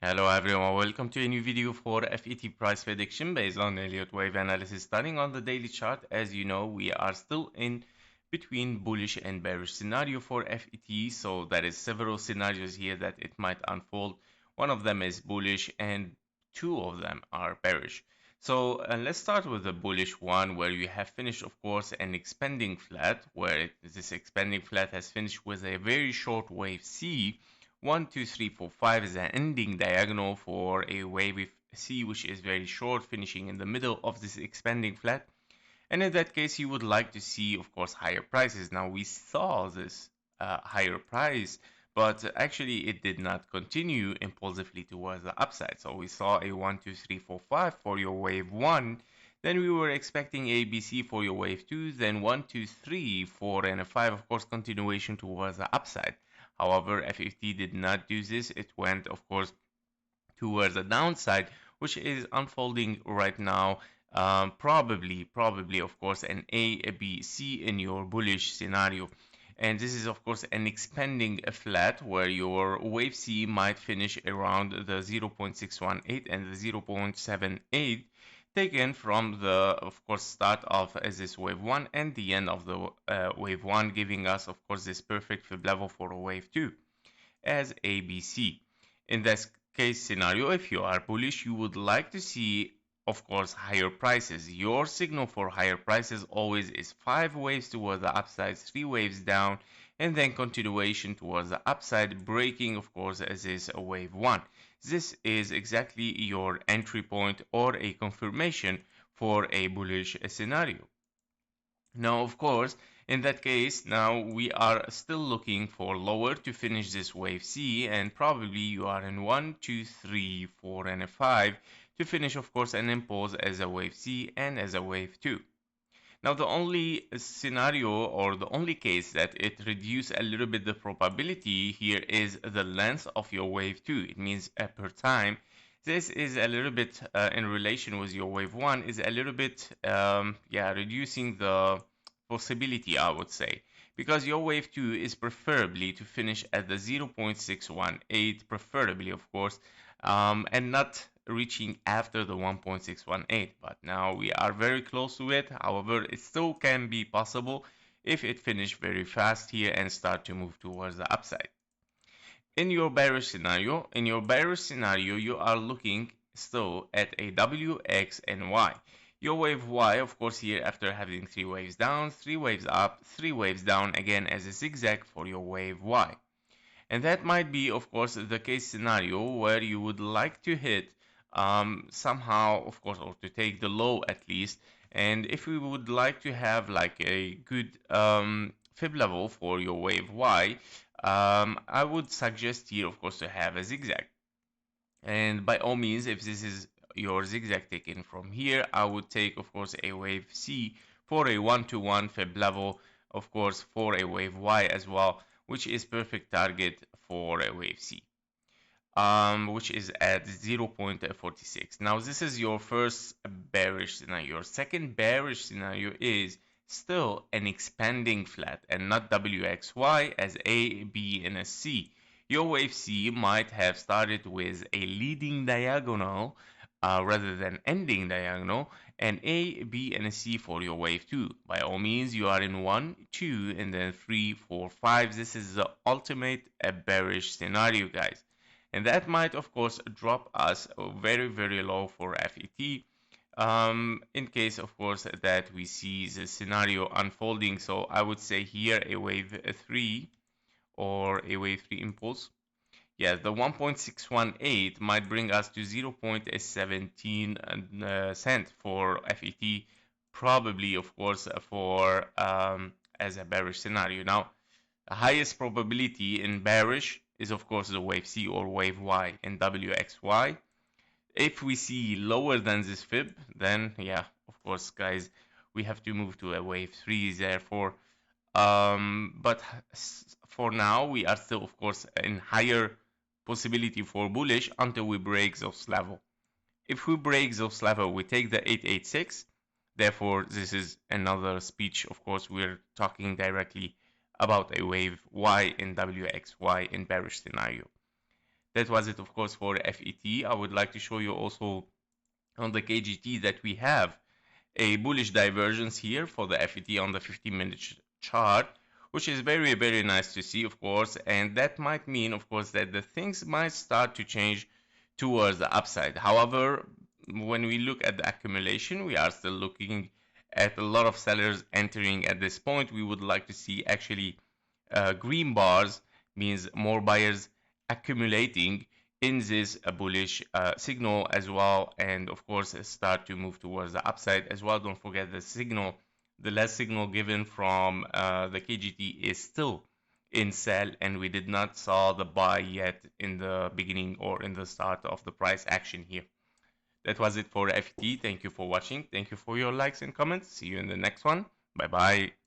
Hello everyone, welcome to a new video for FET price prediction based on Elliott wave analysis. Starting on the daily chart, as you know, we are still in between bullish and bearish scenario for FET. So there is several scenarios here that it might unfold. One of them is bullish and two of them are bearish. So let's start with the bullish one, where you have finished, of course, an expanding flat, where this expanding flat has finished with a very short wave C. 1, 2, 3, 4, 5 is an ending diagonal for a wave C, which is very short, finishing in the middle of this expanding flat. And in that case, you would like to see, of course, higher prices. Now, we saw this higher price, but actually it did not continue impulsively towards the upside. So we saw a 1, 2, 3, 4, 5 for your wave 1. Then we were expecting ABC for your wave 2, then 1, 2, 3, 4, and a 5, of course, continuation towards the upside. However, FET did not do this. It went, of course, towards the downside, which is unfolding right now. Probably, of course, an A, B, C in your bullish scenario. And this is, of course, an expanding flat where your wave C might finish around the 0.618 and the 0.78, taken from the, of course, start of this wave 1 and the end of the wave 1, giving us, of course, this perfect fib level for a wave 2 as ABC. In this case scenario, if you are bullish, you would like to see, of course, higher prices. Your signal for higher prices always is 5 waves towards the upside, 3 waves down, and then continuation towards the upside, breaking, of course, as is a wave 1. This is exactly your entry point or a confirmation for a bullish scenario. Now, of course, in that case, now we are still looking for lower to finish this wave C, and probably you are in 1, 2, 3, 4, and a 5 to finish, of course, an impulse as a wave C and as a wave 2. Now, the only scenario or the only case that it reduces a little bit the probability here is the length of your wave 2. It means per time. This is a little bit in relation with your wave 1 is a little bit reducing the possibility, I would say, because your wave 2 is preferably to finish at the 0.618, preferably, of course, and not reaching after the 1.618, but now we are very close to it. However, it still can be possible if it finished very fast here and start to move towards the upside. In your bearish scenario, you are looking still at a W, X, and Y. Your wave Y, of course, here after having 3 waves down, 3 waves up, 3 waves down again as a zigzag for your wave Y. And that might be, of course, the case scenario where you would like to hit somehow, of course, or to take the low at least. And if we would like to have like a good fib level for your wave Y, I would suggest here, of course, to have a zigzag. And by all means, if this is your zigzag taken from here, I would take, of course, a wave C for a 1-to-1 fib level, of course, for a wave Y as well, which is perfect target for a wave C. Which is at 0.46. Now, this is your first bearish scenario. Your second bearish scenario is still an expanding flat and not WXY as A, B, and a C. Your wave C might have started with a leading diagonal rather than ending diagonal, and A, B, and a C for your wave 2. By all means, you are in 1, 2, and then 3, 4, 5. This is the ultimate bearish scenario, guys. And that might, of course, drop us very, very low for FET. In case, of course, that we see the scenario unfolding. So I would say here a wave 3 or a wave 3 impulse. Yeah, the 1.618 might bring us to 0.17 cent for FET, probably, of course, for as a bearish scenario. Now, the highest probability in bearish is, of course, the wave C or wave Y in WXY. If we see lower than this fib, then yeah, of course, guys, we have to move to a wave 3 therefore. But for now, we are still, of course, in higher possibility for bullish until we break those level. If we break those level, we take the 886. Therefore, this is another speech. Of course, we're talking directly about a wave Y in WXY in bearish scenario. That was it, of course, for FET. I would like to show you also on the KGT that we have a bullish divergence here for the FET on the 15-minute chart, which is very, very nice to see, of course, and that might mean, of course, that the things might start to change towards the upside. However, when we look at the accumulation, we are still looking at a lot of sellers entering at this point. We would like to see actually green bars, means more buyers accumulating in this bullish signal as well, and of course start to move towards the upside as well. Don't forget the signal, the last signal given from the KGT is still in sell, and we did not saw the buy yet in the beginning or in the start of the price action here. That was it for FT. Thank you for watching. Thank you for your likes and comments. See you in the next one. Bye bye.